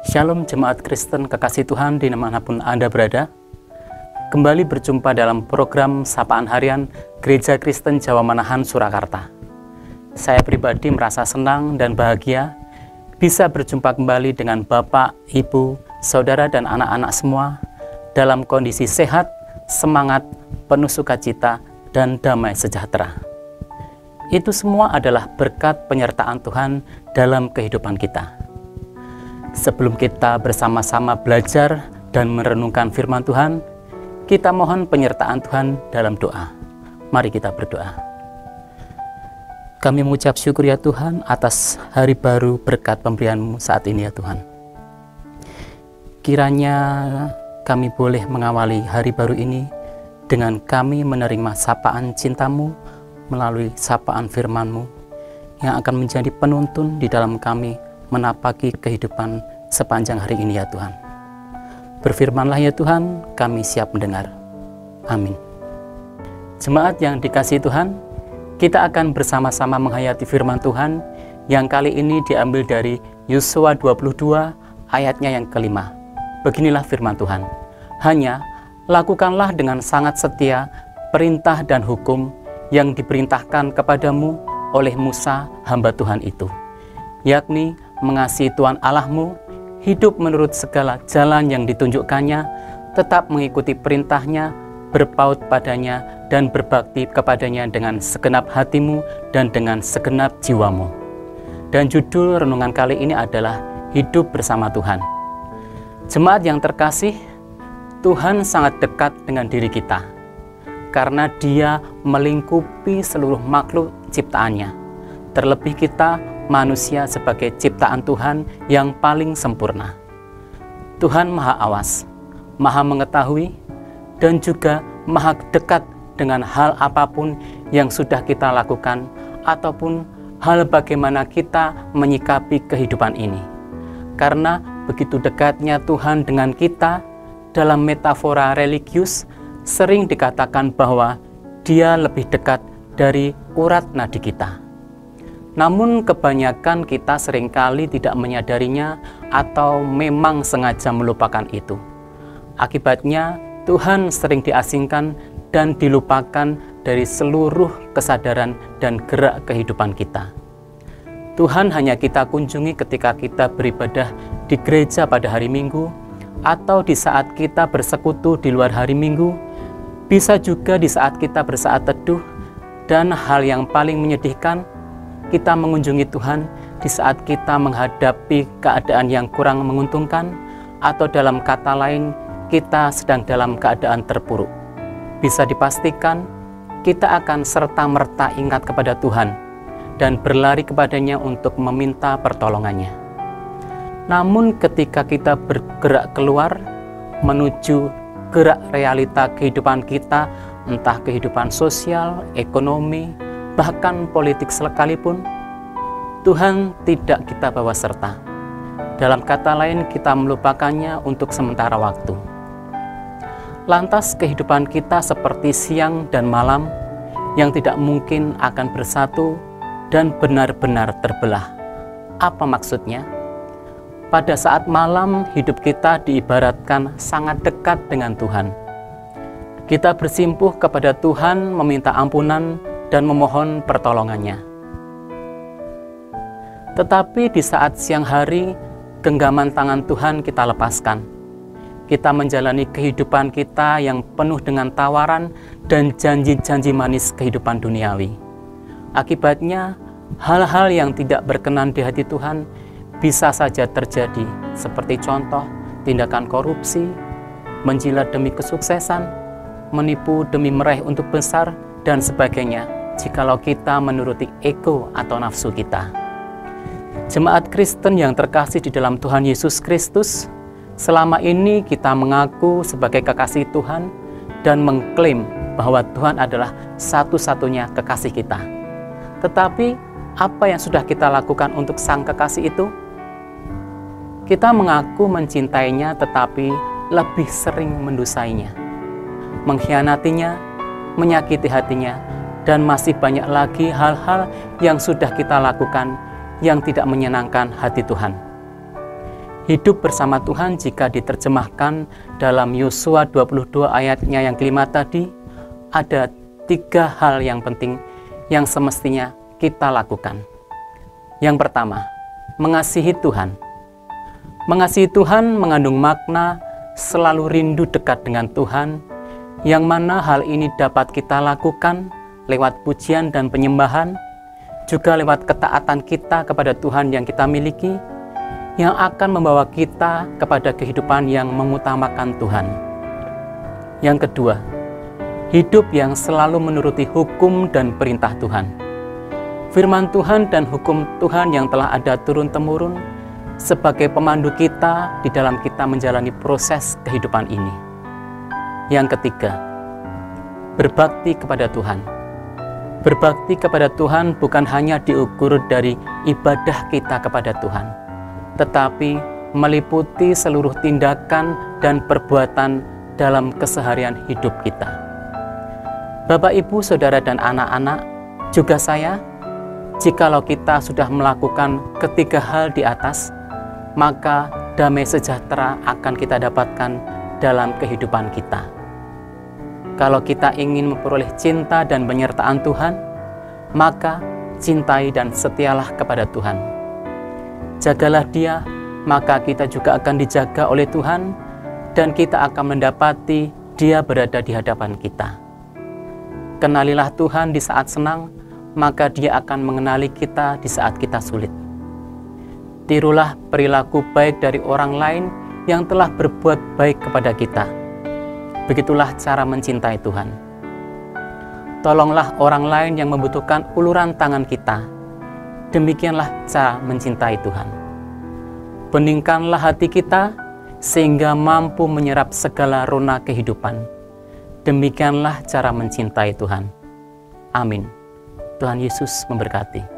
Shalom jemaat Kristen kekasih Tuhan dimanapun Anda berada. Kembali berjumpa dalam program Sapaan Harian Gereja Kristen Jawa Manahan, Surakarta. Saya pribadi merasa senang dan bahagia bisa berjumpa kembali dengan Bapak, Ibu, Saudara, dan anak-anak semua dalam kondisi sehat, semangat, penuh sukacita, dan damai sejahtera. Itu semua adalah berkat penyertaan Tuhan dalam kehidupan kita. Sebelum kita bersama-sama belajar dan merenungkan firman Tuhan, kita mohon penyertaan Tuhan dalam doa. Mari kita berdoa. Kami mengucap syukur ya Tuhan atas hari baru berkat pemberian-Mu saat ini ya Tuhan. Kiranya kami boleh mengawali hari baru ini dengan kami menerima sapaan cinta-Mu melalui sapaan firman-Mu yang akan menjadi penuntun di dalam kami menapaki kehidupan sepanjang hari ini ya Tuhan. Berfirmanlah ya Tuhan, kami siap mendengar. Amin. Jemaat yang dikasihi Tuhan, kita akan bersama-sama menghayati firman Tuhan yang kali ini diambil dari Yosua 22 ayatnya yang kelima. Beginilah firman Tuhan. Hanya lakukanlah dengan sangat setia perintah dan hukum yang diperintahkan kepadamu oleh Musa hamba Tuhan itu, yakni mengasihi Tuhan Allahmu, hidup menurut segala jalan yang ditunjukkannya, tetap mengikuti perintahnya, berpaut padanya, dan berbakti kepadanya dengan segenap hatimu dan dengan segenap jiwamu. Dan judul renungan kali ini adalah Hidup Bersama Tuhan. Jemaat yang terkasih, Tuhan sangat dekat dengan diri kita, karena Dia melingkupi seluruh makhluk ciptaannya, terlebih kita manusia sebagai ciptaan Tuhan yang paling sempurna. Tuhan Maha Awas, Maha Mengetahui, dan juga Maha dekat dengan hal apapun yang sudah kita lakukan ataupun hal bagaimana kita menyikapi kehidupan ini. Karena begitu dekatnya Tuhan dengan kita, dalam metafora religius sering dikatakan bahwa Dia lebih dekat dari urat nadi kita. Namun kebanyakan kita seringkali tidak menyadarinya atau memang sengaja melupakan itu. Akibatnya Tuhan sering diasingkan dan dilupakan dari seluruh kesadaran dan gerak kehidupan kita. Tuhan hanya kita kunjungi ketika kita beribadah di gereja pada hari Minggu, atau di saat kita bersekutu di luar hari Minggu, bisa juga di saat kita bersaat teduh, dan hal yang paling menyedihkan, kita mengunjungi Tuhan di saat kita menghadapi keadaan yang kurang menguntungkan, atau dalam kata lain, kita sedang dalam keadaan terpuruk. Bisa dipastikan, kita akan serta-merta ingat kepada Tuhan dan berlari kepadanya untuk meminta pertolongannya. Namun ketika kita bergerak keluar menuju gerak realita kehidupan kita, entah kehidupan sosial, ekonomi, bahkan politik sekalipun, Tuhan tidak kita bawa serta. Dalam kata lain, kita melupakannya untuk sementara waktu. Lantas kehidupan kita seperti siang dan malam yang tidak mungkin akan bersatu dan benar-benar terbelah. Apa maksudnya? Pada saat malam, hidup kita diibaratkan sangat dekat dengan Tuhan. Kita bersimpuh kepada Tuhan, meminta ampunan dan memohon pertolongannya. Tetapi di saat siang hari, genggaman tangan Tuhan kita lepaskan. Kita menjalani kehidupan kita yang penuh dengan tawaran dan janji-janji manis kehidupan duniawi. Akibatnya, hal-hal yang tidak berkenan di hati Tuhan bisa saja terjadi, seperti contoh tindakan korupsi, menjilat demi kesuksesan, menipu demi meraih untuk besar, dan sebagainya, jikalau kita menuruti ego atau nafsu kita. Jemaat Kristen yang terkasih di dalam Tuhan Yesus Kristus, selama ini kita mengaku sebagai kekasih Tuhan dan mengklaim bahwa Tuhan adalah satu-satunya kekasih kita. Tetapi, apa yang sudah kita lakukan untuk Sang Kekasih itu? Kita mengaku mencintainya, tetapi lebih sering mendusainya, mengkhianatinya, menyakiti hatinya, dan masih banyak lagi hal-hal yang sudah kita lakukan yang tidak menyenangkan hati Tuhan. Hidup bersama Tuhan jika diterjemahkan dalam Yosua 22 ayatnya yang kelima tadi, ada 3 hal yang penting yang semestinya kita lakukan. Yang pertama, mengasihi Tuhan. Mengasihi Tuhan mengandung makna selalu rindu dekat dengan Tuhan, yang mana hal ini dapat kita lakukan lewat pujian dan penyembahan, juga lewat ketaatan kita kepada Tuhan yang kita miliki, yang akan membawa kita kepada kehidupan yang mengutamakan Tuhan. Yang kedua, hidup yang selalu menuruti hukum dan perintah Tuhan. Firman Tuhan dan hukum Tuhan yang telah ada turun-temurun sebagai pemandu kita di dalam kita menjalani proses kehidupan ini. Yang ketiga, berbakti kepada Tuhan. Berbakti kepada Tuhan bukan hanya diukur dari ibadah kita kepada Tuhan, tetapi meliputi seluruh tindakan dan perbuatan dalam keseharian hidup kita. Bapak, Ibu, Saudara, dan anak-anak, juga saya, jikalau kita sudah melakukan ketiga hal di atas, maka damai sejahtera akan kita dapatkan dalam kehidupan kita. Kalau kita ingin memperoleh cinta dan penyertaan Tuhan, maka cintai dan setialah kepada Tuhan. Jagalah Dia, maka kita juga akan dijaga oleh Tuhan, dan kita akan mendapati Dia berada di hadapan kita. Kenalilah Tuhan di saat senang, maka Dia akan mengenali kita di saat kita sulit. Tirulah perilaku baik dari orang lain yang telah berbuat baik kepada kita. Begitulah cara mencintai Tuhan. Tolonglah orang lain yang membutuhkan uluran tangan kita. Demikianlah cara mencintai Tuhan. Beningkanlah hati kita sehingga mampu menyerap segala rona kehidupan. Demikianlah cara mencintai Tuhan. Amin. Tuhan Yesus memberkati.